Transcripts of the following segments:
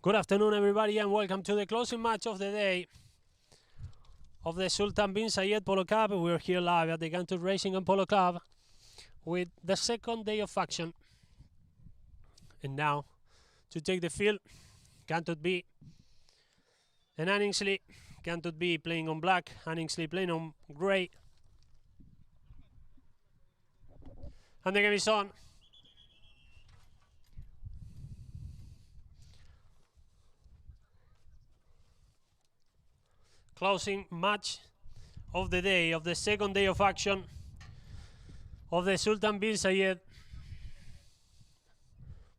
Good afternoon, everybody, and welcome to the closing match of the day of the Sultan bin Zayed Polo Cup. We're here live at the Gantut Racing and Polo Club with the second day of action. And now, to take the field, Gantut B and Anningsley. Gantut B playing on black, Anningsley playing on grey. And the game is on. Closing match of the day, of the second day of action of the Sultan bin Zayed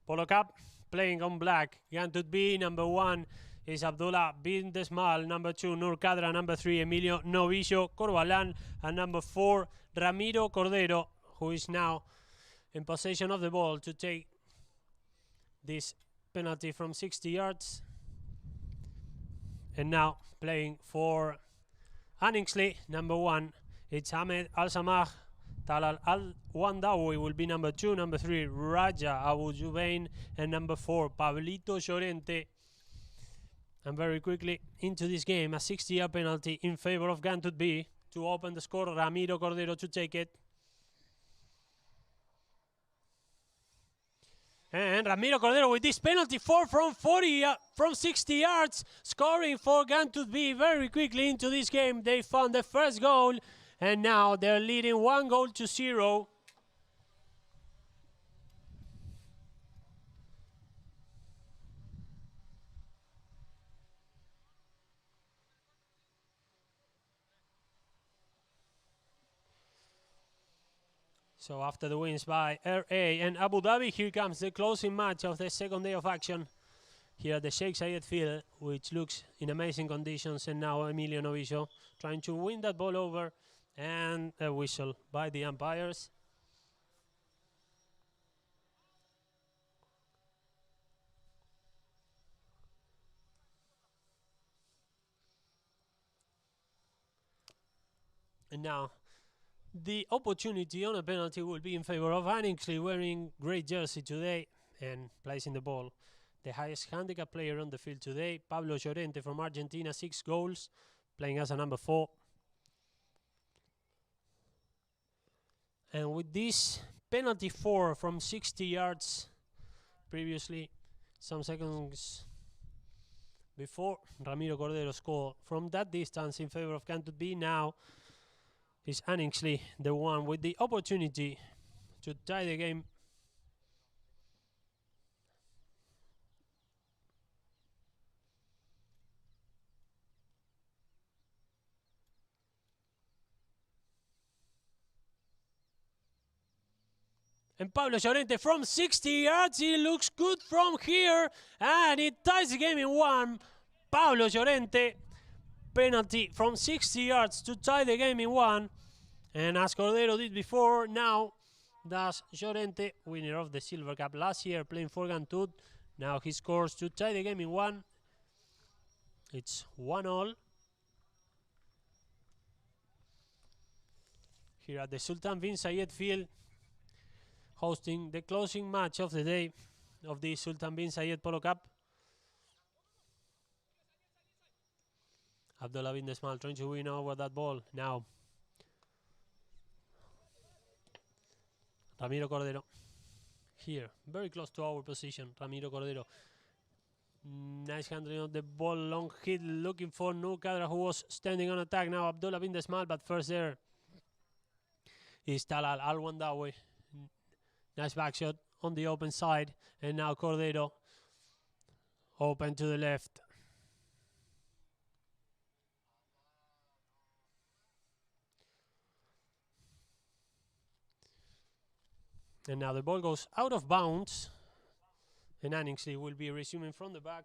Polo Cup, playing on black. Gantut B, number 1 is Abdullah bin Desmal, number 2 Nur Kadra, number 3 Emilio Novillo Corbalan, and number 4 Ramiro Cordero, who is now in possession of the ball to take this penalty from 60 yards. And now playing for Anningsley, number 1, it's Ahmed Al-Samah. Talal Al-Wandawi will be number 2, number 3 Raja Abu Jubain, and number 4 Pablito Llorente. And very quickly into this game, a 60-yard penalty in favor of Gantut B to open the score. Ramiro Cordero to take it. And Ramiro Cordero with this penalty, 4 from 60 yards, scoring for Gantut B very quickly into this game. They found the first goal, and now they're leading 1-0. So after the wins by RA and Abu Dhabi, here comes the closing match of the second day of action here at the Sheikh Zayed field, which looks in amazing conditions. And now Emilio Novillo trying to win that ball over, and a whistle by the umpires. And now the opportunity on a penalty will be in favor of Anningsley, wearing great jersey today and placing the ball. The highest handicap player on the field today, Pablo Llorente from Argentina, 6 goals, playing as a number 4. And with this penalty 4 from 60 yards previously, some seconds before, Ramiro Cordero scored from that distance in favor of Gantut B. Now is Anningsley the one with the opportunity to tie the game. And Pablo Llorente from 60 yards, he looks good from here, and it ties the game in 1. Pablo Llorente, penalty from 60 yards to tie the game in 1. And as Cordero did before, now does Llorente, winner of the Silver Cup last year, playing for Gantut. Now he scores to tie the game in 1. It's 1-1. Here at the Sultan bin Zayed field, hosting the closing match of the day of the Sultan bin Zayed Polo Cup. Abdullah bin Desmal trying to win over that ball. Now Ramiro Cordero here, very close to our position. Ramiro Cordero, nice handling of the ball, long hit, looking for Nur Kadra, who was standing on attack. Now Abdullah bin Desmal, but first there is Talal Al-Wandawi. Nice back shot on the open side, and now Cordero open to the left. And now the ball goes out of bounds, and Anningsley will be resuming from the back.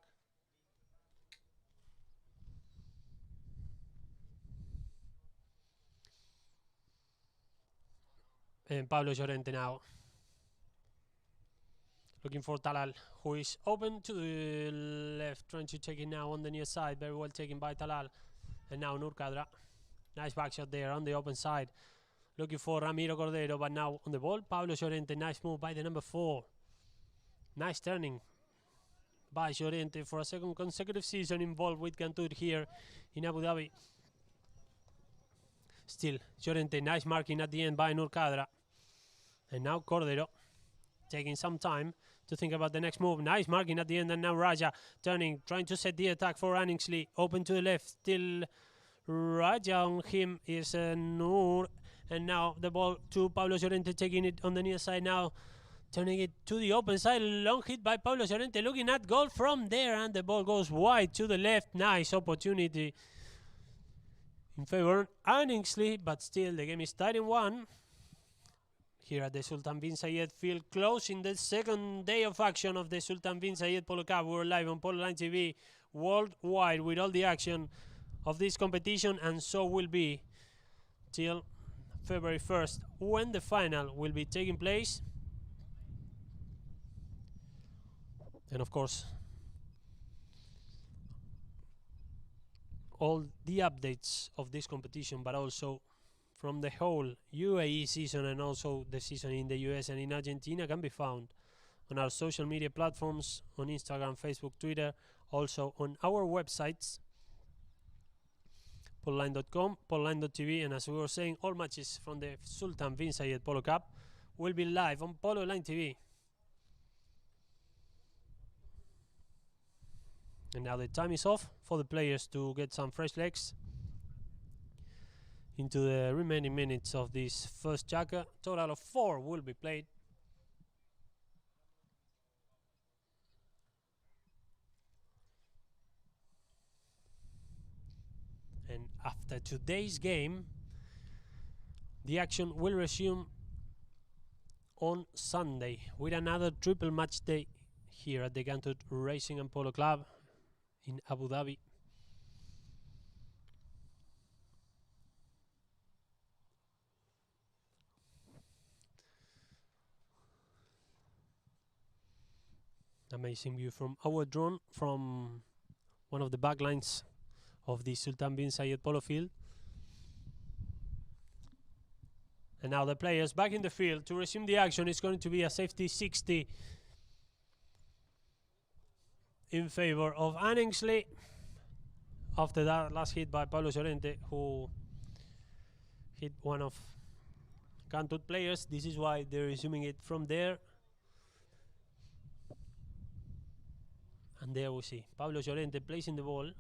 And Pablo Llorente now looking for Talal, who is open to the left, trying to take it now on the near side. Very well taken by Talal. And now Nur Kadra. Nice back shot there on the open side. Looking for Ramiro Cordero, but now on the ball, Pablo Llorente. Nice move by the number 4. Nice turning by Llorente for a second consecutive season involved with Cantut here in Abu Dhabi. Still, Llorente, nice marking at the end by Nur Kadra. And now Cordero, taking some time to think about the next move. Nice marking at the end, and now Raja turning, trying to set the attack for Anningsley. Open to the left, still Raja on him is Nur. And now the ball to Pablo Llorente, taking it on the near side now. Turning it to the open side, long hit by Pablo Llorente, looking at goal from there, and the ball goes wide to the left. Nice opportunity in favor of Anningsley, but still the game is tied in 1. Here at the Sultan bin Zayed field, closing the second day of action of the Sultan bin Zayed Polo Cup. We're live on Polo Line TV worldwide with all the action of this competition, and so will be till February 1st, when the final will be taking place. And of course, all the updates of this competition, but also from the whole UAE season and also the season in the US and in Argentina, can be found on our social media platforms, on Instagram, Facebook, Twitter, also on our websites, pololine.com, pololine.tv, and as we were saying, all matches from the Sultan bin Zayed Polo Cup will be live on Polo Line TV. And now the time is off for the players to get some fresh legs into the remaining minutes of this first chaka. Total of 4 will be played. And after today's game, the action will resume on Sunday with another triple match day here at the Cantut Racing and Polo Club in Abu Dhabi. Amazing view from our drone from one of the backlines of the Sultan bin Zayed Polo field. And now the players back in the field to resume the action. It's going to be a safety 60 in favor of Anningsley after that last hit by Pablo Llorente, who hit one of Cantut players. This is why they're resuming it from there. And there we see Pablo Llorente placing the ball.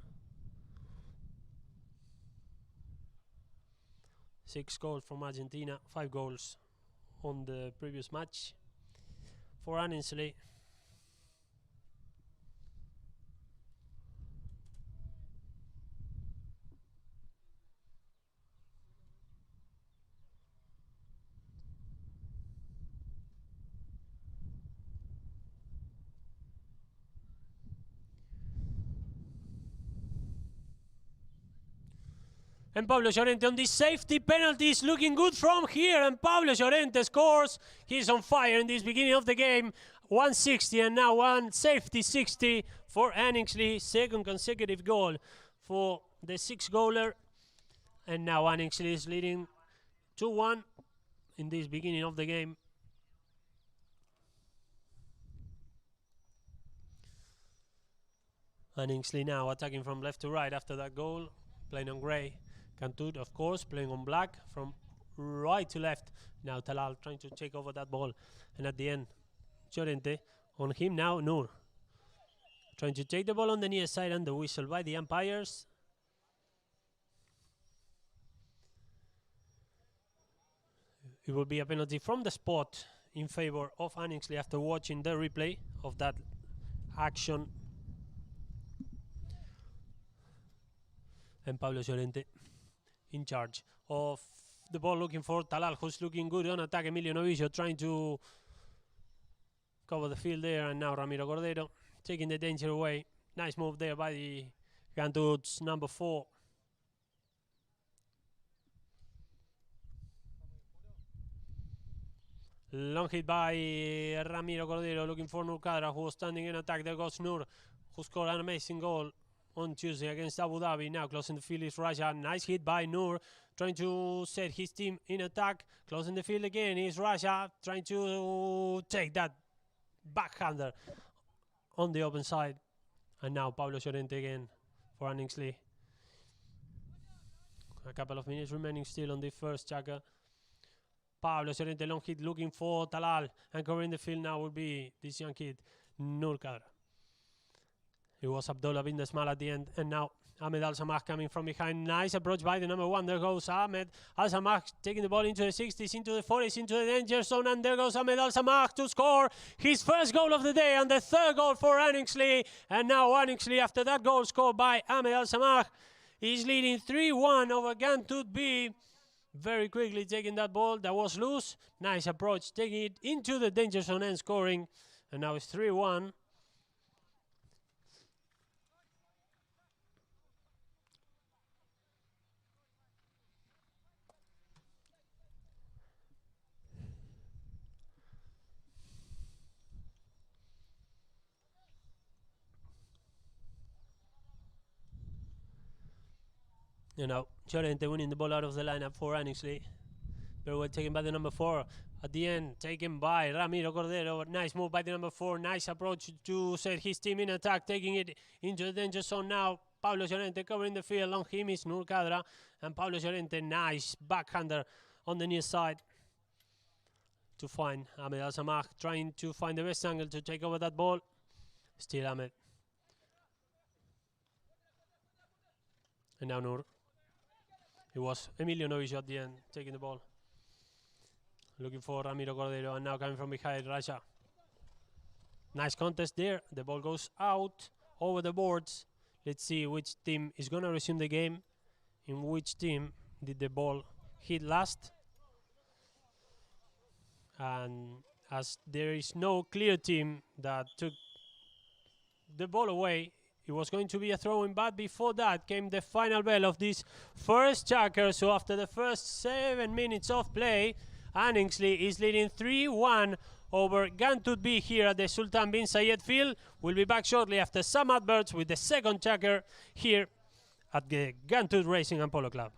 6 goals from Argentina, 5 goals on the previous match for Anningsley. And Pablo Llorente on this safety penalty is looking good from here, and Pablo Llorente scores. He's on fire in this beginning of the game. 160 and now one safety 60 for Anningsley. Second consecutive goal for the 6-goaler. And now Anningsley is leading 2-1 in this beginning of the game. Anningsley now attacking from left to right after that goal, playing on grey. Cantut, of course, playing on black from right to left. Now Talal trying to take over that ball. And at the end, Llorente on him now, Nur. Trying to take the ball on the near side, and the whistle by the umpires. It will be a penalty from the spot in favor of Anningsley after watching the replay of that action. And Pablo Llorente in charge of the ball, looking for Talal, who's looking good on attack. Emilio Novillo trying to cover the field there, and now Ramiro Cordero taking the danger away. Nice move there by the Cantut's number 4. Long hit by Ramiro Cordero, looking for Nur Kadra, who was standing in attack. There goes Nur, who scored an amazing goal on Tuesday against Abu Dhabi. Now closing the field is Raja. Nice hit by Nur, trying to set his team in attack. Closing the field again is Raja, trying to take that backhander on the open side. And now Pablo Llorente again for Anningsley. A couple of minutes remaining still on the first checker. Pablo Llorente long hit looking for Talal, and covering the field now will be this young kid, Noor Kadra. It was Abdullah bin Desmal at the end, and now Ahmed Al Samah coming from behind. Nice approach by the number 1. There goes Ahmed Al Samah taking the ball into the 60s, into the 40s, into the danger zone, and there goes Ahmed Al Samah to score his first goal of the day and the third goal for Anningsley. And now Anningsley, after that goal scored by Ahmed Al Samah, is leading 3-1 over Gantut B. Very quickly taking that ball that was loose. Nice approach, taking it into the danger zone and scoring. And now it's 3-1. You know, Llorente winning the ball out of the lineup for Anningsley. Very well taken by the number 4. At the end, taken by Ramiro Cordero. Nice move by the number 4. Nice approach to set his team in attack, taking it into the danger zone now. Pablo Llorente covering the field. On him is Noor Kadra. And Pablo Llorente, nice backhander on the near side to find Ahmed Al Samah, trying to find the best angle to take over that ball. Still Ahmed. And now Noor. It was Emilio Novicio at the end, taking the ball. Looking for Ramiro Cordero, and now coming from behind, Raja. Nice contest there. The ball goes out over the boards. Let's see which team is going to resume the game. In which team did the ball hit last? And as there is no clear team that took the ball away, it was going to be a throw-in, but before that came the final bell of this first checker. So after the first 7 minutes of play, Anningsley is leading 3-1 over Gantut B here at the Sultan bin Zayed field. We'll be back shortly after some adverts with the second checker here at the Gantut Racing and Polo Club.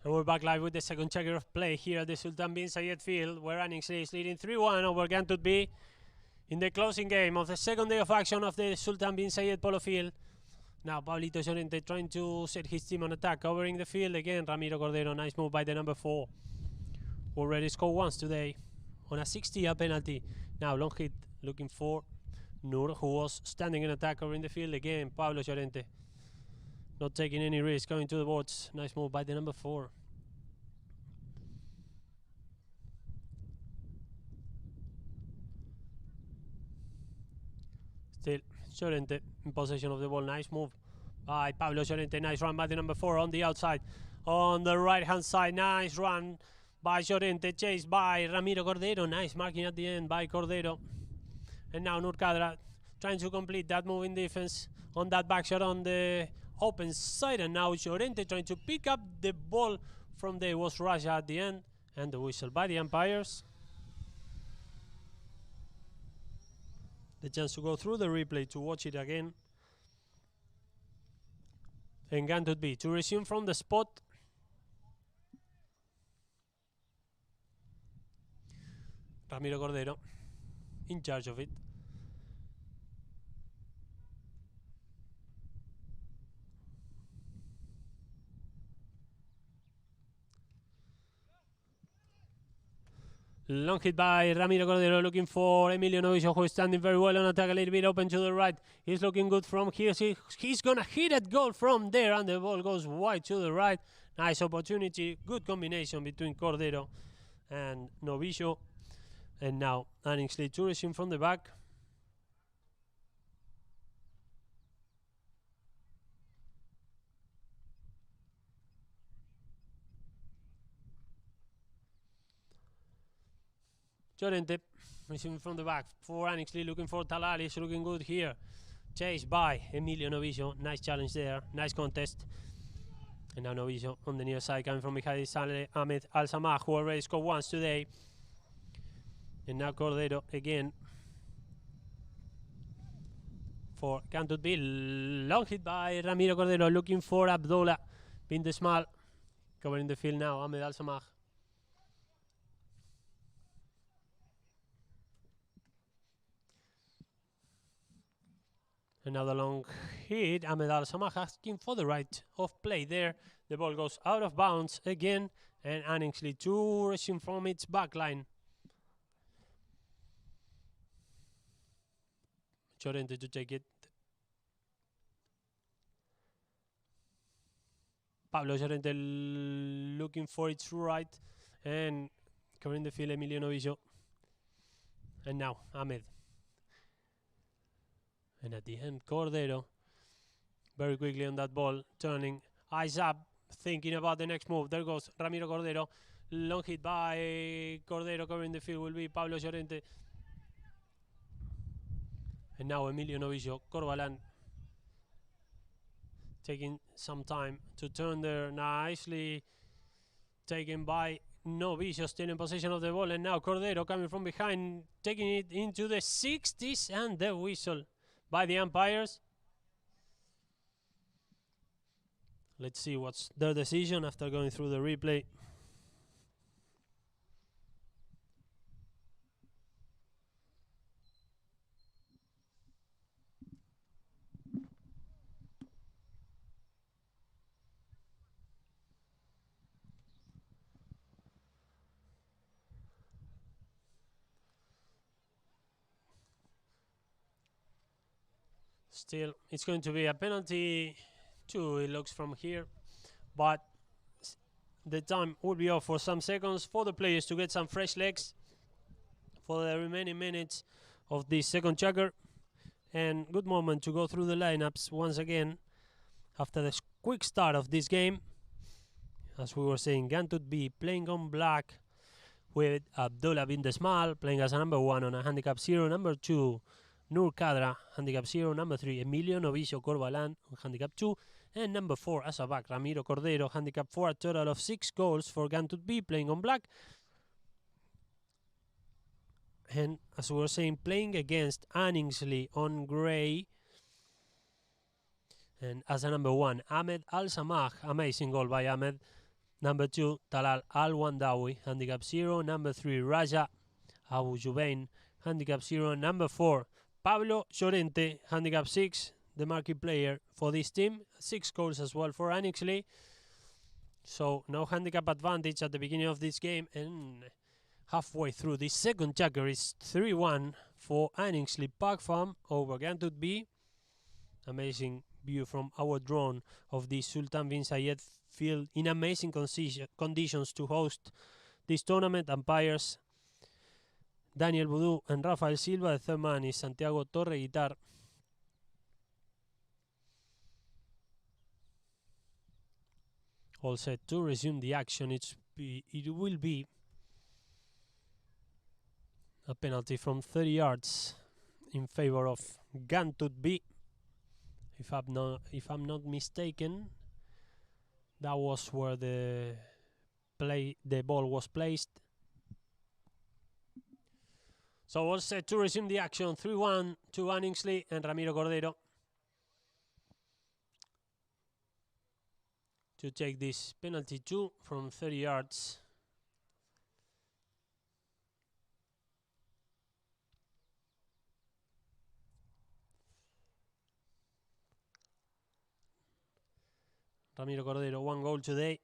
And we're back live with the second checker of play here at the Sultan bin Zayed field, where Anningsli is leading 3-1 over Gantut B in the closing game of the second day of action of the Sultan bin Zayed Polo field. Now Pablito Llorente trying to set his team on attack, covering the field again. Ramiro Cordero, nice move by the number 4. Already scored once today on a 60-yard penalty. Now long hit looking for Nur, who was standing in attack covering the field again. Pablo Llorente not taking any risk, going to the boards. Nice move by the number 4. Still Llorente in possession of the ball. Nice move by Pablo Llorente. Nice run by the number 4 on the outside. On the right hand side, nice run by Llorente, chased by Ramiro Cordero. Nice marking at the end by Cordero. And now Nur Kadra trying to complete that move in defense on that back shot on the open side. And now Llorente trying to pick up the ball from there. Was Raja at the end. And the whistle by the umpires. The chance to go through the replay to watch it again. And Gantut B to resume from the spot. Ramiro Cordero in charge of it. Long hit by Ramiro Cordero, looking for Emilio Novillo, who is standing very well on attack, a little bit open to the right. He's looking good from here. He's going to hit that goal from there, and the ball goes wide to the right. Nice opportunity, good combination between Cordero and Novillo. And now Anningsli to resume from the back. Llorente resuming from the back for Anningsli, looking for Talal. He's looking good here. Chased by Emilio Novillo. Nice challenge there, nice contest. And now Novillo on the near side, coming from behind is Ahmed Al-Samah, who already scored once today. And now Cordero again for Gantut B. Long hit by Ramiro Cordero, looking for Abdullah bin Desmal. Covering the field now, Ahmed Al-Samah. Another long hit, Ahmed Al-Samah asking for the right of play there. The ball goes out of bounds again, and Anningsli to resume from its back line. Llorente to take it. Pablo Llorente looking for its right, and covering the field, Emilio Novillo. And now Ahmed. And at the end, Cordero very quickly on that ball, turning, eyes up, thinking about the next move. There goes Ramiro Cordero. Long hit by Cordero, covering the field will be Pablo Llorente. And now Emilio Novillo, Corbalan taking some time to turn there. Nicely taken by Novillo, still in possession of the ball. And now Cordero coming from behind, taking it into the 60s, and the whistle by the umpires. Let's see what's their decision after going through the replay. Still, it's going to be a penalty too, it looks from here. But the time will be off for some seconds for the players to get some fresh legs for the remaining minutes of the second checker. And good moment to go through the lineups once again after the quick start of this game. As we were saying, Gantut B playing on black with Abdullah bin Desmal playing as a number 1 on a handicap 0, number 2 Nur Kadra, handicap 0, number 3 Emilio Novillo Corbalan on handicap 2, and number 4 as a back Ramiro Cordero, handicap 4, a total of 6 goals for Gantut B playing on black. And as we were saying, playing against Anningsli on grey. And as a number 1, Ahmed Al-Samah, amazing goal by Ahmed. Number 2, Talal Al-Wandawi, handicap 0. Number 3, Raja Abu Jubain, handicap 0. Number 4, Pablo Llorente, handicap 6, the marquee player for this team. 6 goals as well for Anixley. So no handicap advantage at the beginning of this game, and halfway through the second checker is 3-1 for Anixley Park Farm over Gantut B. Amazing view from our drone of the Sultan bin Zayed field in amazing conditions to host this tournament. Umpires Daniel Boudou and Rafael Silva. The third man is Santiago Torre Guitar. All set to resume the action. It will be a penalty from 30 yards in favor of Gantut B. If I'm not mistaken, that was where the ball was placed. So all set to resume the action. 3-1 to Anixley and Ramiro Cordero to take this penalty 2 from 30 yards. Ramiro Cordero, 1 goal today.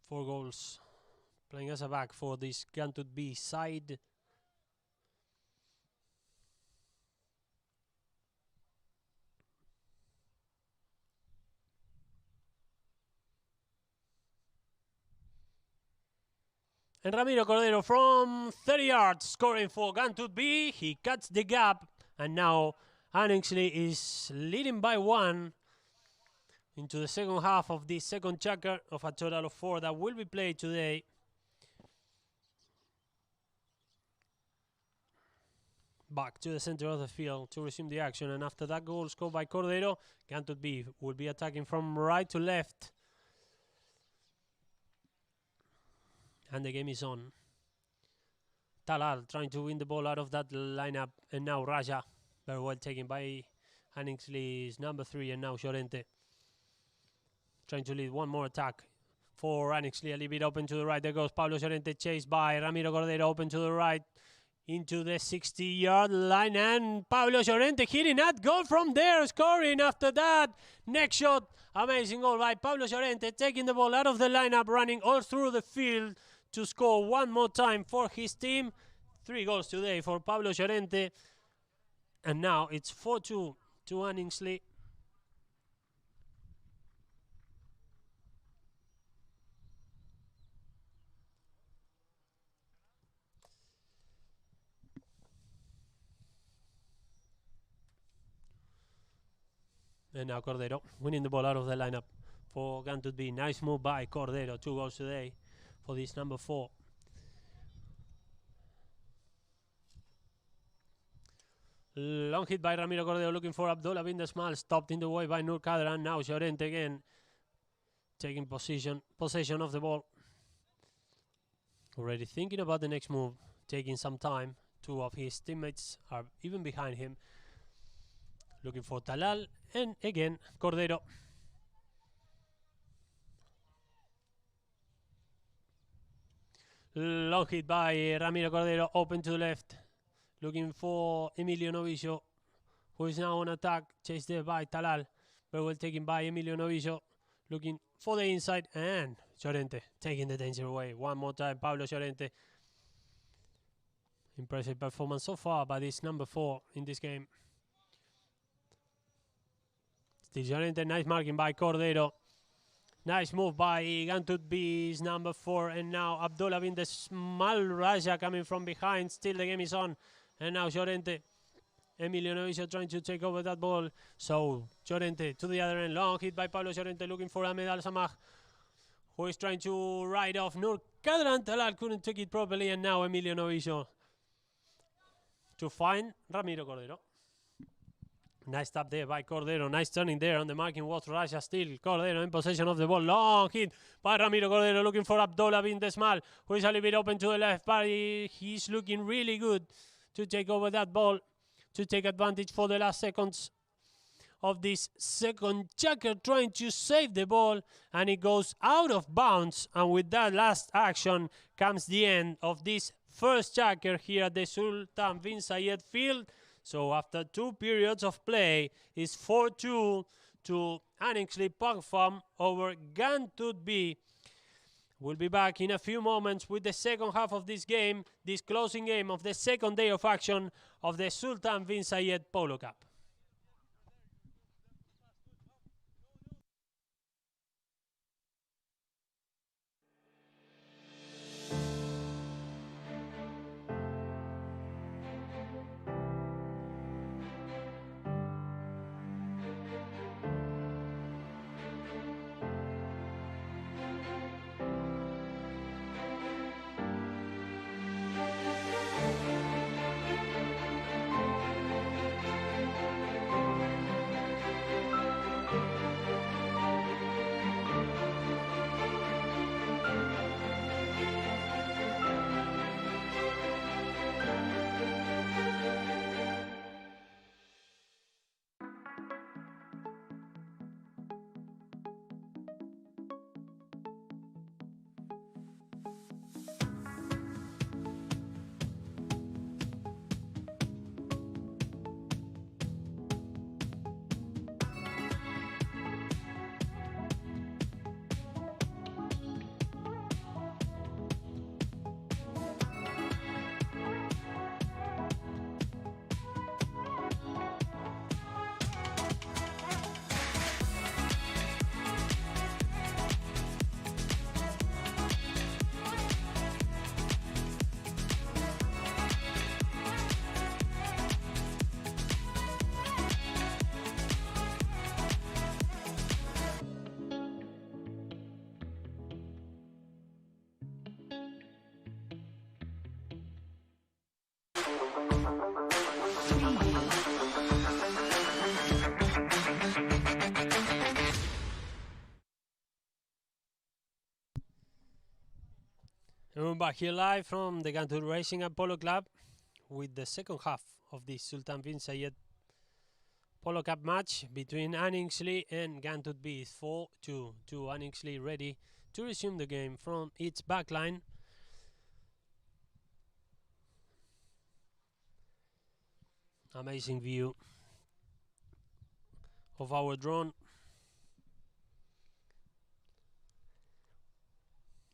4 goals playing as a back for this Gantut B side. And Ramiro Cordero from 30 yards scoring for Gantut B. He cuts the gap, and now Anixley is leading by 1 into the second half of the second checker of a total of 4 that will be played today. Back to the center of the field to resume the action, and after that goal scored by Cordero, Gantut B will be attacking from right to left. And the game is on. Talal trying to win the ball out of that lineup, and now Raja, very well taken by Anixley's number 3, and now Llorente trying to lead one more attack for Anixley. A little bit open to the right. There goes Pablo Llorente, chased by Ramiro Cordero, open to the right into the 60-yard line, and Pablo Llorente hitting that goal from there, scoring after that. Next shot, amazing goal by Pablo Llorente, taking the ball out of the lineup, running all through the field to score one more time for his team. 3 goals today for Pablo Llorente, and now it's 4-2 to Anixley. And now Cordero winning the ball out of the lineup for Gantut B. Nice move by Cordero. 2 goals today for this number 4. Long hit by Ramiro Cordero, looking for Abdullah bin Desmal. Stopped in the way by Nur Kadran. Now Llorente again taking possession of the ball. Already thinking about the next move, taking some time. 2 of his teammates are even behind him. Looking for Talal, and again Cordero. Long hit by Ramiro Cordero, open to the left. Looking for Emilio Novillo, who is now on attack. Chased there by Talal. Very well taken by Emilio Novillo. Looking for the inside, and Llorente taking the danger away. One more time, Pablo Llorente. Impressive performance so far by this number 4 in this game. Still Llorente, nice marking by Cordero. Nice move by Gantut B's number 4, and now Abdullah bin Desmal. Raja coming from behind. Still the game is on, and now Llorente. Emilio Novillo trying to take over that ball. So Llorente to the other end. Long hit by Pablo Llorente, looking for Ahmed Al-Samah, who is trying to ride off Nur Kadran. Talal couldn't take it properly, and now Emilio Novillo to find Ramiro Cordero. Nice tap there by Cordero. Nice turning there on the marking was Raja. Still Cordero in possession of the ball. Long hit by Ramiro Cordero, looking for Abdullah bin Desmal, who is a little bit open to the left, but he's looking really good to take over that ball, to take advantage for the last seconds of this second checker, trying to save the ball, and it goes out of bounds. And with that last action comes the end of this first checker here at the Sultan bin Zayed field. So after 2 periods of play, it's 4-2 to Anningsli Park Farm over Gantut B. We'll be back in a few moments with the second half of this game, this closing game of the second day of action of the Sultan bin Zayed Polo Cup. And we're back here live from the Gantut Racing and Polo Club with the second half of the Sultan bin Zayed Polo Cup match between Anningsli and Gantut B. 4-2 to Anningsli, ready to resume the game from its backline. Amazing view of our drone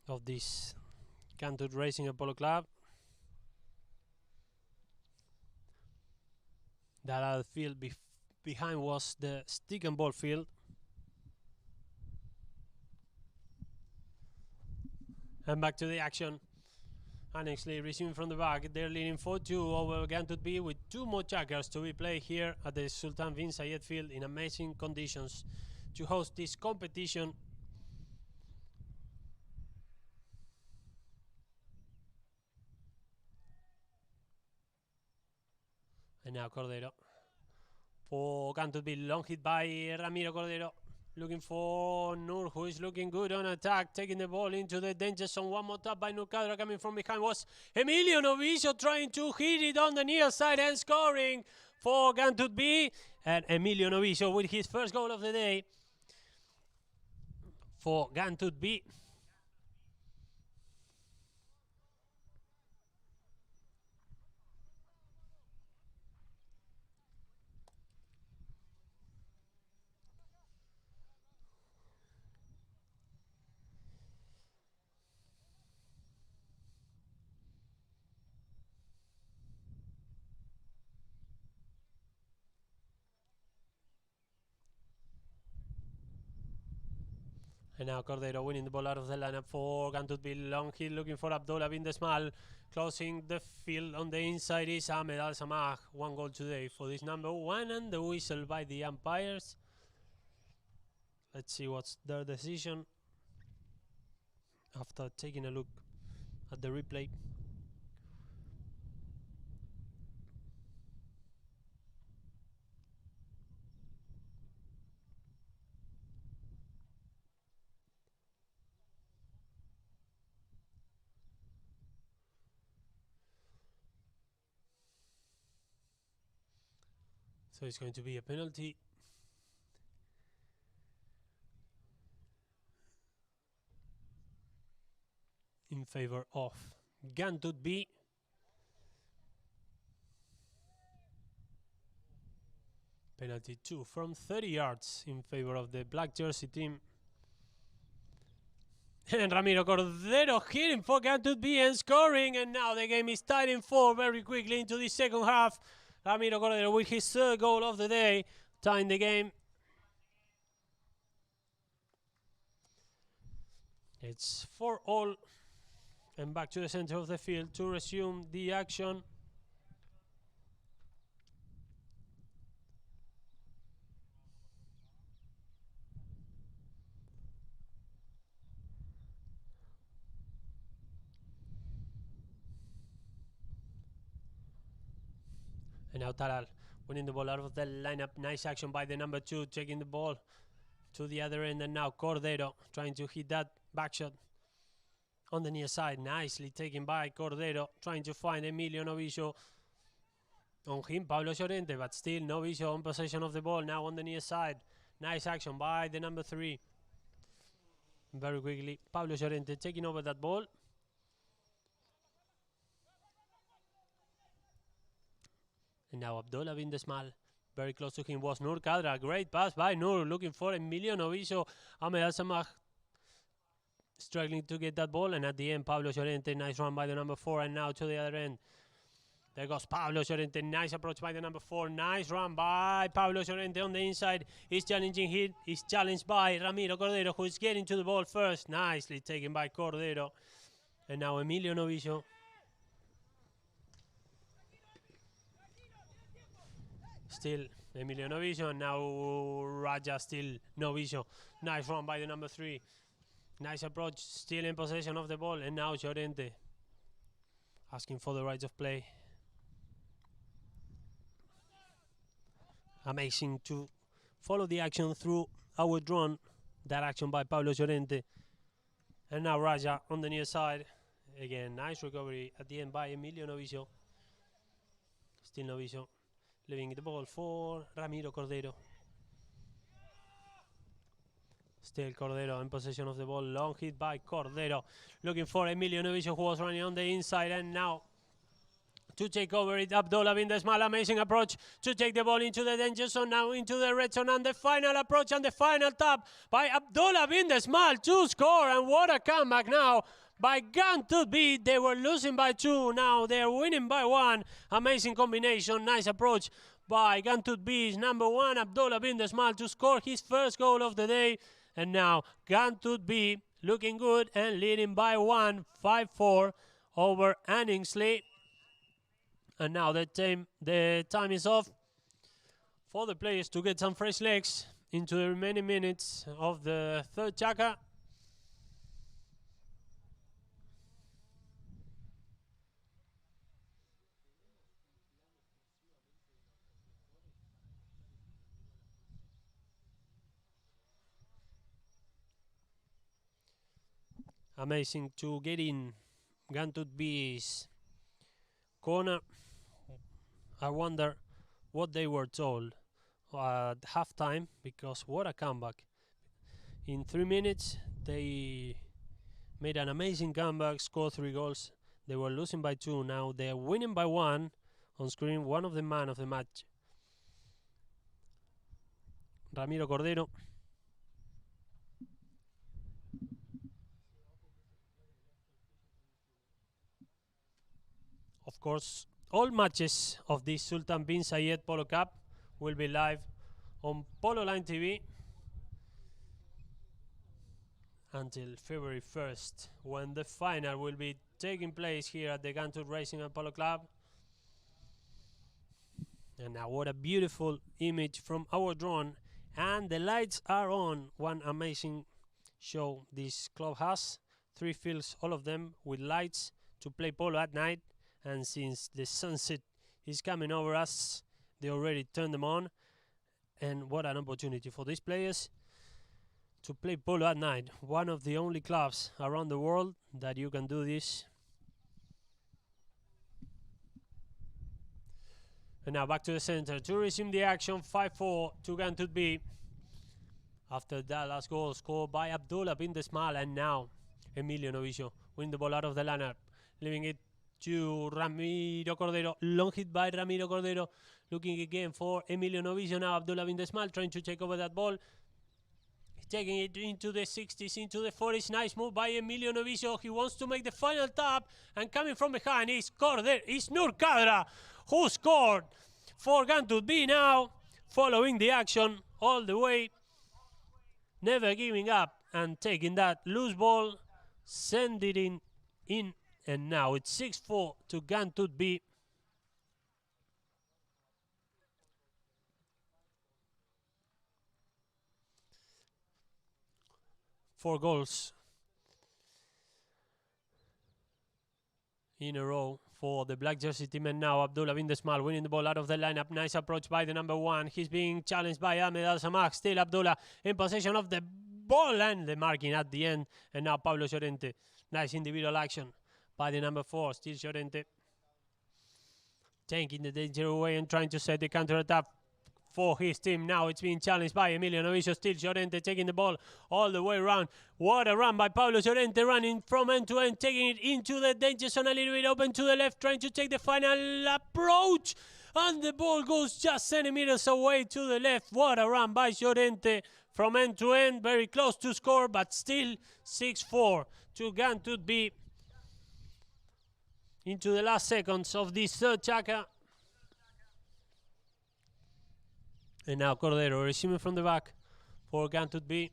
of this Gantut Racing and Polo Club. That other field behind was the stick and ball field. And back to the action. Anningsli resuming from the back. They're leading 4-2 over Gantut B with 2 more checkers to be played here at the Sultan bin Zayed field in amazing conditions to host this competition. And now Cordero for Gantut B, long hit by Ramiro Cordero. Looking for Nur, who is looking good on attack, taking the ball into the danger zone. One more tap by Nurcadra. Coming from behind was Emilio Novicio, trying to hit it on the near side and scoring for Gantut B. And Emilio Novicio with his first goal of the day for Gantut B. And now Cordero winning the ball out of the lineup for Gantut B. Long hit looking for Abdullah bin Desmal. Closing the field on the inside is Ahmed Al Samah. 1 goal today for this number 1, and the whistle by the umpires. Let's see what's their decision after taking a look at the replay. So it's going to be a penalty in favor of Gantut B. Penalty 2 from 30 yards in favor of the black jersey team. And Ramiro Cordero hitting for Gantut B and scoring, and now the game is tied in 4 very quickly into the second half. Ramiro Cordero with his third goal of the day, tying the game. It's 4-all, and back to the center of the field to resume the action. And now Talal winning the ball out of the lineup. Nice action by the number 2, taking the ball to the other end. And now Cordero trying to hit that back shot on the near side. Nicely taken by Cordero, trying to find Emilio Novillo. On him, Pablo Llorente, but still Novillo on possession of the ball. Now on the near side. Nice action by the number 3. Very quickly, Pablo Llorente taking over that ball. And now Abdullah bin Desmal, very close to him was Nur Kadra. Great pass by Nur, looking for Emilio Novillo. Ahmed Al-Samah struggling to get that ball. And at the end, Pablo Llorente, nice run by the number 4. And now to the other end. There goes Pablo Llorente, nice approach by the number 4. Nice run by Pablo Llorente on the inside. He's challenging hit. He's challenged by Ramiro Cordero, who is getting to the ball first. Nicely taken by Cordero. And now Emilio Novillo. Still Emilio Novillo, and now Raja, still Novillo. Nice run by the number 3. Nice approach, still in possession of the ball. And now Llorente asking for the rights of play. Amazing to follow the action through our drone. That action by Pablo Llorente. And now Raja on the near side. Again, nice recovery at the end by Emilio Novillo. Still Novillo. Leaving the ball for Ramiro Cordero. Still Cordero in possession of the ball. Long hit by Cordero. Looking for Emilio Novillo, who was running on the inside. And now to take over it, Abdullah bin Desmal. Amazing approach to take the ball into the danger zone. Now into the red zone. And the final approach and the final tap by Abdullah bin Desmal to score. And what a comeback now by Gantut B. They were losing by 2. Now they're winning by 1. Amazing combination. Nice approach by Gantut B's number 1, Abdullah bin Desmal, to score his first goal of the day. And now Gantut B looking good and leading by 1, 5-4 over Anningsley. And now the time is off for the players to get some fresh legs into the remaining minutes of the third chaka. Amazing to get in Gantut B's corner. I wonder what they were told at halftime, because what a comeback. In 3 minutes, they made an amazing comeback, scored 3 goals. They were losing by 2. Now they're winning by 1. On screen, one of the man of the match, Ramiro Cordero. Of course, all matches of the Sultan bin Zayed Polo Cup will be live on Polo Line TV until February 1st, when the final will be taking place here at the Gantut Racing and Polo Club. And now what a beautiful image from our drone. And the lights are on. One amazing show this club has. 3 fields, all of them with lights to play polo at night. And since the sunset is coming over us, they already turned them on. And what an opportunity for these players to play polo at night. One of the only clubs around the world that you can do this. And now back to the center to resume the action. 5-4 to Gantut B. After that last goal scored by Abdullah bin Desmal. And now Emilio Novillo winning the ball out of the lineup, leaving it to Ramiro Cordero. Long hit by Ramiro Cordero. Looking again for Emilio Novillo. Now Abdullah Bindesmal trying to take over that ball. Taking it into the 60s, into the 40s. Nice move by Emilio Novillo. He wants to make the final tap. And coming from behind is Cordero. It's Nur Kadra who scored for Gantud B now. Following the action all the way. Never giving up and taking that loose ball. Send it in. And now it's 6-4 to Gantud B. Four goals in a row for the black jersey team. And now Abdullah Bindesmal winning the ball out of the lineup. Nice approach by the number 1. He's being challenged by Ahmed Al-Samah. Still Abdullah in possession of the ball and the marking at the end. And now Pablo Llorente. Nice individual action by the number 4. Still Llorente taking the danger away and trying to set the counter-attack for his team. Now it's being challenged by Emilio Novillo. Still Llorente taking the ball all the way around. What a run by Pablo Llorente, running from end to end, taking it into the danger zone, a little bit open to the left, trying to take the final approach. And the ball goes just centimeters away to the left. What a run by Llorente from end to end. Very close to score, but still 6-4 to Gantud B. Into the last seconds of this third chaka. And now Cordero receiving from the back for Gantud B.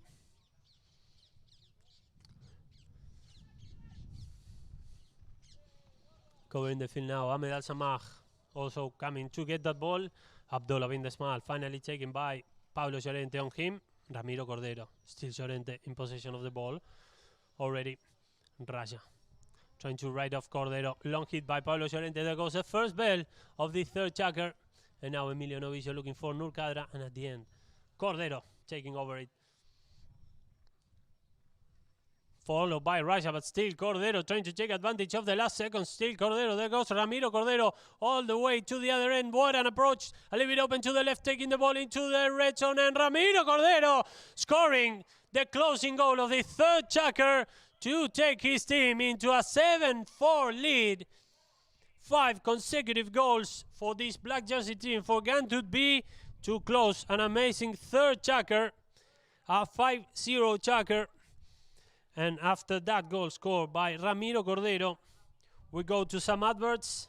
Covering the field now, Ahmed Al-Samah also coming to get that ball. Abdullah Bindesmal finally taken by Pablo Llorente on him. Ramiro Cordero, still Llorente in possession of the ball. Already Raja trying to ride off Cordero. Long hit by Pablo Llorente. There goes the first bell of the third checker. And now Emilio Novillo looking for Nur Kadra. And at the end, Cordero taking over it. Followed by Raja, but still Cordero trying to take advantage of the last seconds. Still Cordero. There goes Ramiro Cordero all the way to the other end. What an approach. A little bit open to the left, taking the ball into the red zone. And Ramiro Cordero scoring the closing goal of the third checker to take his team into a 7-4 lead. 5 consecutive goals for this black jersey team for Gantud B to close an amazing third checker, a 5-0 checker. And after that goal scored by Ramiro Cordero, we go to some adverts.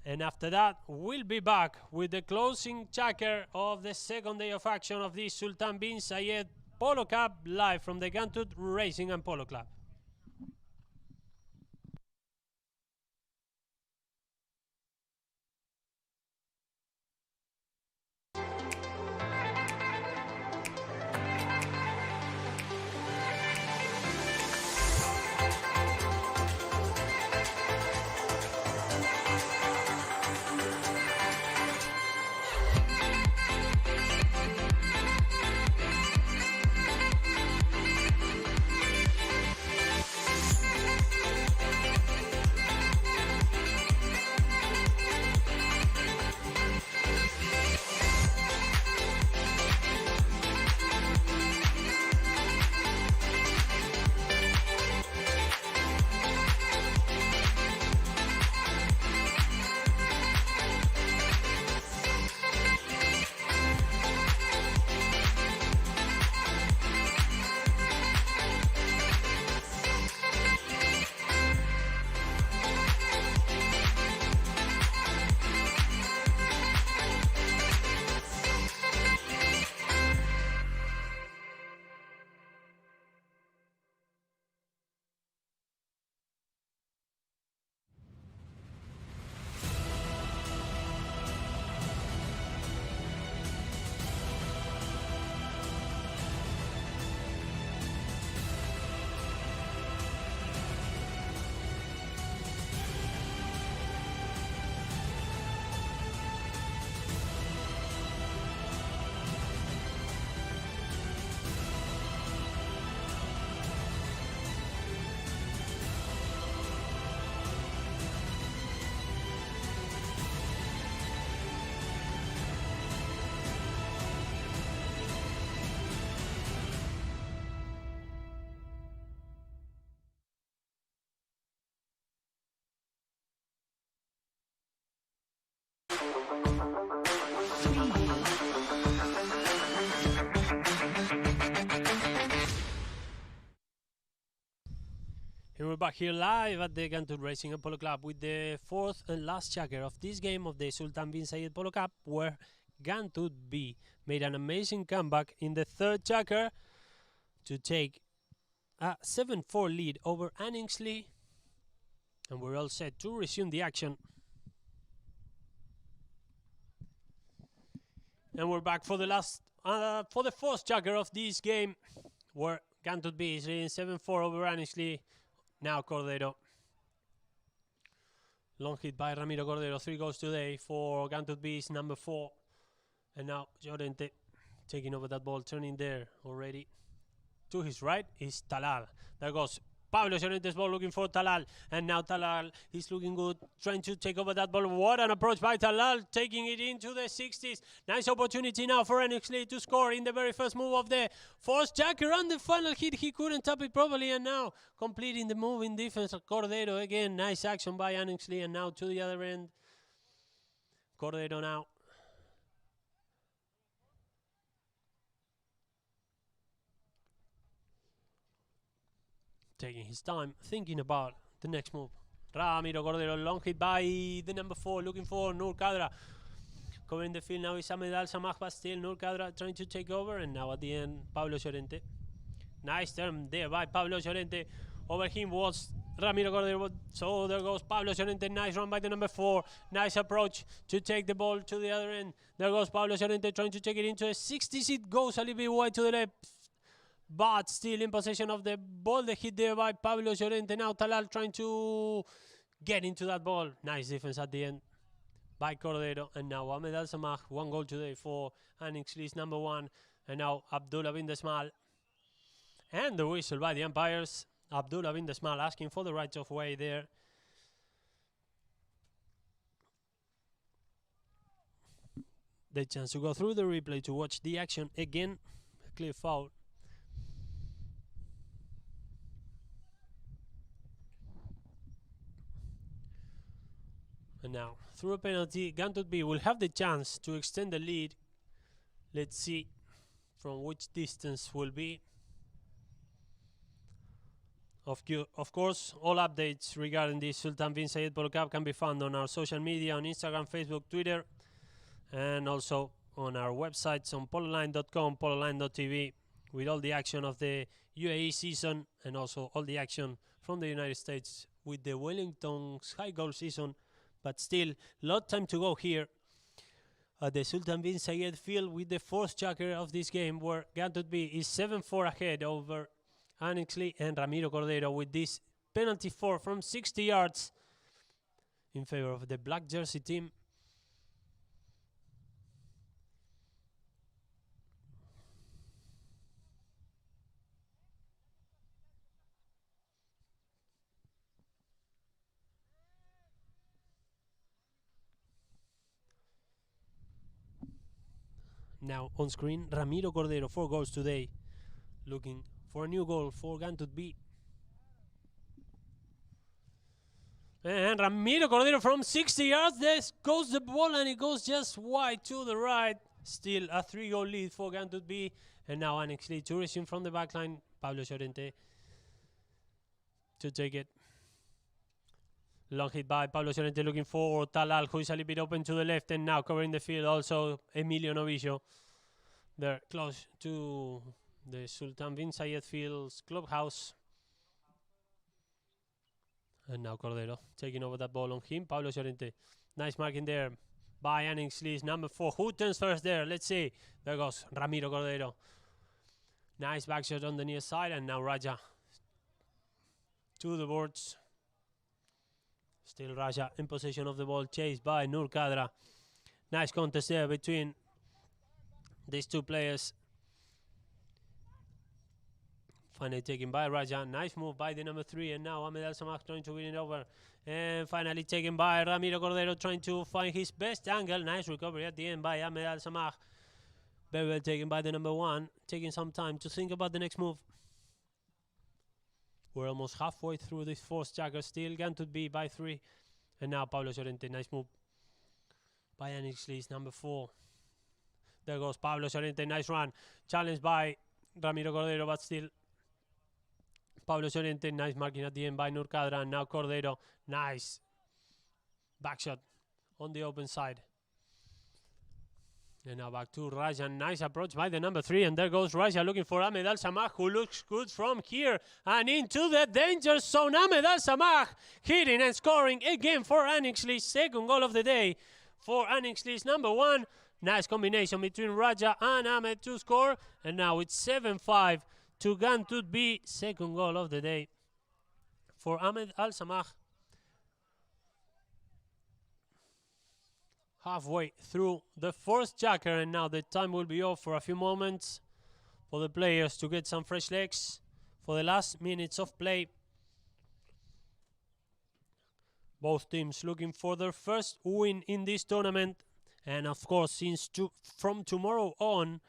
And after that, we'll be back with the closing checker of the second day of action of the Sultan bin Zayed Polo Cup, live from the Gantud Racing and Polo Club. And we're back here live at the Gantut Racing and Polo Club with the fourth and last checker of this game of the Sultan bin Zayed Polo Cup, where Gantut B made an amazing comeback in the third checker to take a 7-4 lead over Anningsley, and we're all set to resume the action. And we're back for the last, for the fourth checker of this game, where Gantut B is leading 7-4 over Anningsley. Now Cordero. Long hit by Ramiro Cordero. 3 goals today for Gantut B's number 4. And now Llorente taking over that ball, turning there already. To his right is Talal. There goes Pablo Llorente's ball, looking for Talal. And now Talal is looking good, trying to take over that ball. What an approach by Talal, taking it into the 60s. Nice opportunity now for Anningsley to score in the very first move of the fourth checker. On the final hit, he couldn't tap it properly. And now completing the move in defense, Cordero again. Nice action by Anningsley. And now to the other end, Cordero now. Taking his time, thinking about the next move. Ramiro Cordero, long hit by the number 4, looking for Nur Kadra. Covering the field now is Ahmed Al Samah, but still Nur Kadra trying to take over. And now at the end, Pablo Llorente. Nice turn there by Pablo Llorente. Over him was Ramiro Cordero. So there goes Pablo Llorente. Nice run by the number 4. Nice approach to take the ball to the other end. There goes Pablo Llorente trying to take it into a 60s. It goes a little bit wide to the left, but still in possession of the ball. The hit there by Pablo Llorente. Now Talal trying to get into that ball. Nice defense at the end by Cordero. And now Ahmed Al Samah, 1 goal today for Anningsley's number 1. And now Abdullah bin Desmal. And the whistle by the umpires. Abdullah bin Desmal asking for the right of way there. The chance to go through the replay to watch the action again. A clear foul. And now, through a penalty, Gantut B will have the chance to extend the lead. Let's see from which distance will be. Of course, all updates regarding the Sultan bin Zayed Polo Cup can be found on our social media, on Instagram, Facebook, Twitter, and also on our websites on pololine.com, pololine.tv, with all the action of the UAE season and also all the action from the United States with the Wellington's high goal season. But still, a lot of time to go here at the Sultan bin Zayed field with the fourth checker of this game, where Gantut B is 7-4 ahead over Anningsley and Ramiro Cordero with this penalty 4 from 60 yards in favor of the black jersey team. Now on screen, Ramiro Cordero, 4 goals today, looking for a new goal for Gantut B. And Ramiro Cordero from 60 yards, there goes the ball and it goes just wide to the right. Still a 3-goal lead for Gantut B. And now Anningsley to resume from the backline. Pablo Llorente to take it. Long hit by Pablo Llorente, looking for Talal, who is a little bit open to the left, and now covering the field also Emilio Novillo. They're close to the Sultan bin Zayed Field's clubhouse. And now Cordero taking over that ball on him. Pablo Llorente. Nice marking there by Anningsley's number 4. Who turns first there? Let's see. There goes Ramiro Cordero. Nice back shot on the near side. And now Raja to the boards. Still Raja in possession of the ball, chased by Nur Kadra. Nice contest there between these two players. Finally taken by Raja. Nice move by the number 3. And now Ahmed Al Samah trying to win it over. And finally taken by Ramiro Cordero, trying to find his best angle. Nice recovery at the end by Ahmed Al Samah. Very well taken by the number 1. Taking some time to think about the next move. We're almost halfway through this fourth checker. Still Gantut B by 3. And now Pablo Llorente. Nice move by Anix Lees, number 4. There goes Pablo Llorente, nice run. Challenged by Ramiro Cordero, but still. Pablo Llorente, nice marking at the end by Nurkadra. And now Cordero, nice back shot on the open side. And now back to Raja, nice approach by the number 3. And there goes Raja looking for Ahmed Al-Samah, who looks good from here. And into the danger zone, Ahmed Al-Samah hitting and scoring again for Anix Lees. Second goal of the day for Anix Lees, number 1. Nice combination between Raja and Ahmed to score. And now it's 7-5 to Gantut B. Second goal of the day for Ahmed Al-Samah. Halfway through the fourth jacker, and now the time will be off for a few moments for the players to get some fresh legs for the last minutes of play. Both teams looking for their first win in this tournament. And of course, from tomorrow on,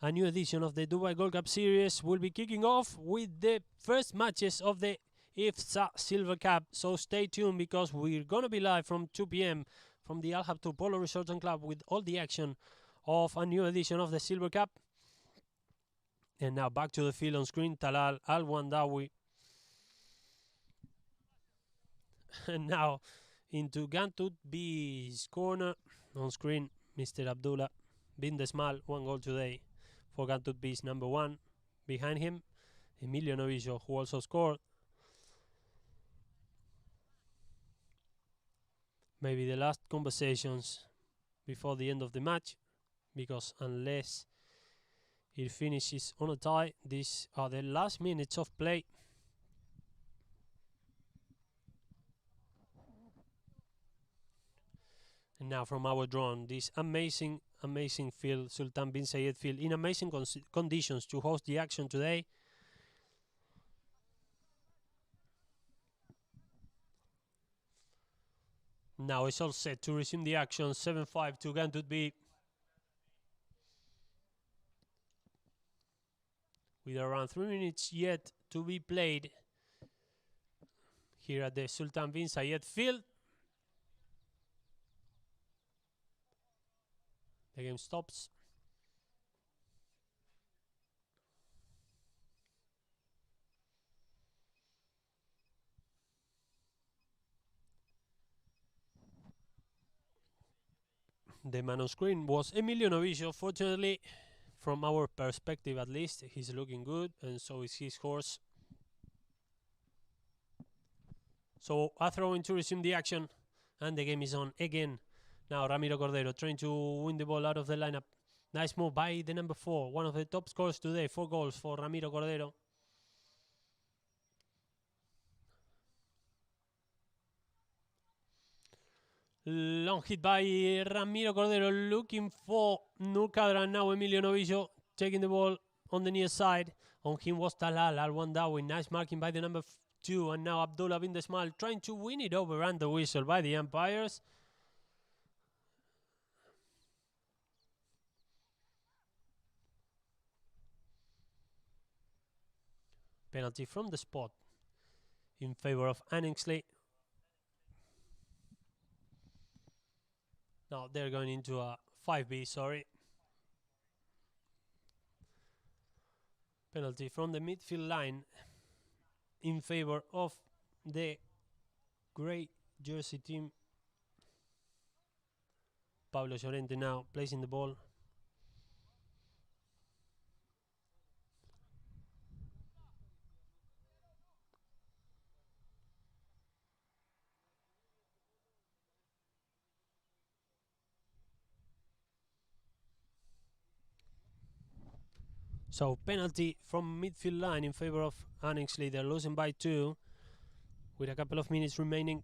a new edition of the Dubai Gold Cup Series will be kicking off with the first matches of the IFSA Silver Cup. So stay tuned, because we're going to be live from 2 p.m. from the Al Habtoor Polo Resort and Club with all the action of a new edition of the Silver Cup. And now back to the field on screen, Talal Al-Wandawi. And now into Gantut B's corner on screen, Mr. Abdullah bin Desmal. 1 goal today for Gantut B's number 1. Behind him, Emilio Novillo, who also scored. Maybe the last conversations before the end of the match, because unless it finishes on a tie, these are the last minutes of play. And now from our drone, this amazing field, Sultan bin Zayed field, in amazing conditions to host the action today. Now it's all set to resume the action. 7-5 to Gantut B. With around 3 minutes yet to be played here at the Sultan bin Zayed field. The game stops. The man on screen was Emilio Novillo. Fortunately, from our perspective at least, he's looking good, and so is his horse. So a throw in to resume the action, and the game is on again. Now Ramiro Cordero trying to win the ball out of the lineup. Nice move by the number 4, one of the top scorers today. 4 goals for Ramiro Cordero. Long hit by Ramiro Cordero, looking for Nurkadra. Now Emilio Novillo taking the ball on the near side. On him was Talal Al-Wandawi. Nice marking by the number 2. And now Abdullah bin Desmal trying to win it over under whistle by the umpires. Penalty from the spot in favor of Anix Lees. Now they're going into a 5B, sorry. Penalty from the midfield line in favor of the grey jersey team. Pablo Llorente now placing the ball. So penalty from midfield line in favor of Anix Lees. They're losing by 2 with a couple of minutes remaining.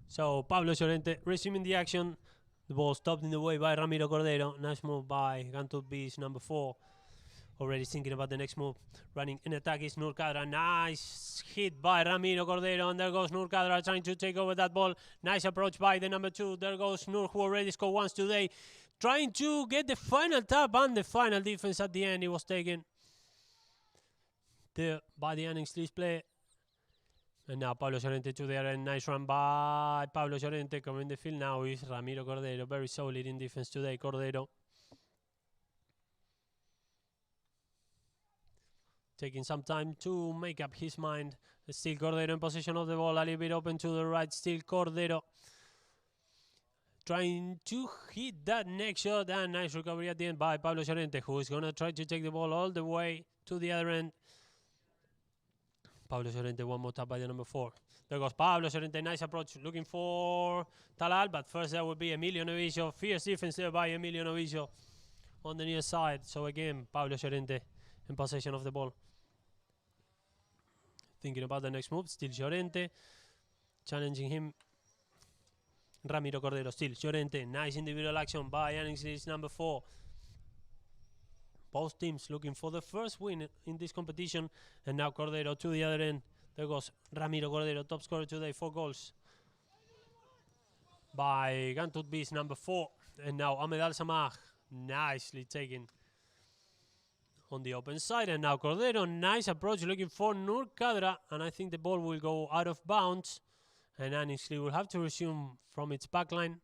So Pablo Llorente resuming the action. The ball stopped in the way by Ramiro Cordero. Nice move by Gantut B's number 4. Already thinking about the next move. Running in attack is Nurkadra. Nice hit by Ramiro Cordero. And there goes Nurkadra trying to take over that ball. Nice approach by the number 2. There goes Nur, who already scored once today. Trying to get the final tap and the final defense at the end. It was taken there by the Anix Lees player. And now Pablo Llorente to the other end. Nice run by Pablo Llorente. Covering the field now is Ramiro Cordero. Very solid in defense today, Cordero. Taking some time to make up his mind. Still Cordero in possession of the ball. A little bit open to the right. Still Cordero. Trying to hit that next shot. And nice recovery at the end by Pablo Llorente, who is going to try to take the ball all the way to the other end. Pablo Llorente, one more tap by the number 4. There goes Pablo Llorente, nice approach, looking for Talal, but first there will be Emilio Novicio. Fierce defense there by Emilio Novicio on the near side. So again, Pablo Llorente in possession of the ball. Thinking about the next move, still Llorente, challenging him. Ramiro Cordero, still Llorente, nice individual action by Anixlis, number 4. Both teams looking for the first win in this competition. And now Cordero to the other end. There goes Ramiro Cordero, top scorer today, 4 goals. By Gantut Beast, number 4. And now Ahmed Al-Samah, nicely taken on the open side. And now Cordero, nice approach, looking for Nur Kadra. And I think the ball will go out of bounds. And Anixli will have to resume from its backline.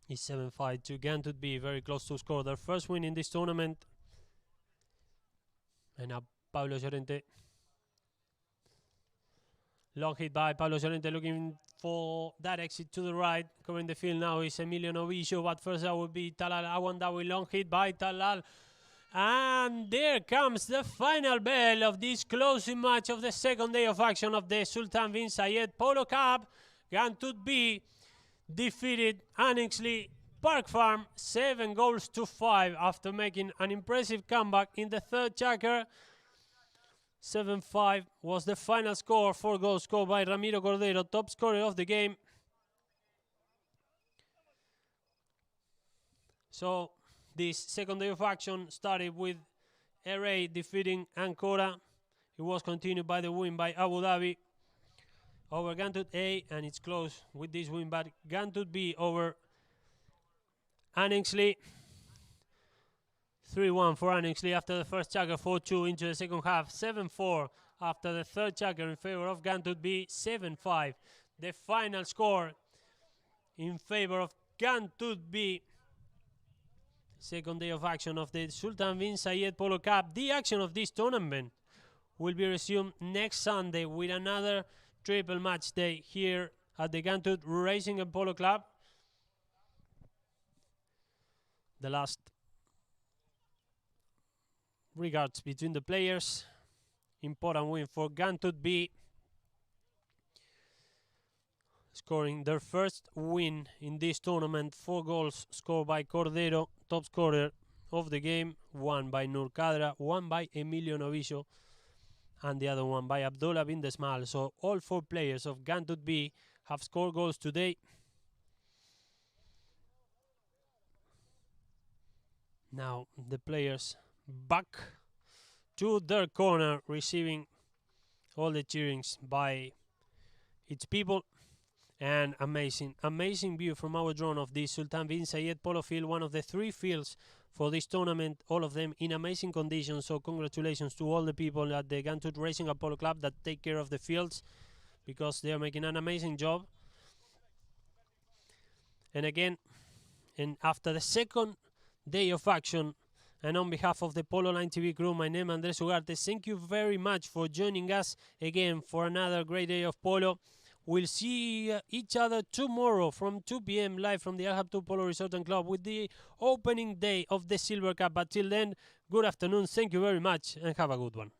It's 7-5 to Gantut B, very close to score their first win in this tournament. And now Pablo Llorente. Long hit by Pablo Llorente, looking for that exit to the right. Covering the field now is Emilio Novicio, but first that will be Talal Awandawi. Long hit by Talal. And there comes the final bell of this closing match of the second day of action of the Sultan bin Zayed Polo Cup. Gantut B defeated Anixli Park Farm 7-5 after making an impressive comeback in the third chakra. 7-5 was the final score. 4 goals scored by Ramiro Cordero, top scorer of the game. So this second day of action started with RA defeating Ancora. It was continued by the win by Abu Dhabi over Gantut A, and it's close with this win by Gantut B over Anixli. 3-1 for Anixli after the first chakra, 4-2 into the second half, 7-4 after the third chakra in favor of Gantut B, 7-5. The final score in favor of Gantut B. Second day of action of the Sultan bin Zayed Polo Cup. The action of this tournament will be resumed next Sunday with another triple match day here at the Gantut Racing and Polo Club. The last regards between the players. Important win for Gantut B, scoring their first win in this tournament. 4 goals scored by Cordero, top scorer of the game. 1 by Nur Kadra, 1 by Emilio Novicio, and the other one by Abdullah bin Desmal. So all 4 players of Gantut B have scored goals today. Now the players back to their corner, receiving all the cheerings by its people. And amazing view from our drone of the Sultan bin Zayed Polo Field, one of the 3 fields for this tournament, all of them in amazing conditions. So congratulations to all the people at the Gantut Racing and Polo Club that take care of the fields, because they are making an amazing job. And again, and after the second day of action, and on behalf of the Polo Line TV crew, my name is Andres Ugarte. Thank you very much for joining us again for another great day of polo. We'll see each other tomorrow from 2 p.m. live from the Al Habtoub Polo Resort and Club with the opening day of the Silver Cup. But till then, good afternoon, thank you very much, and have a good one.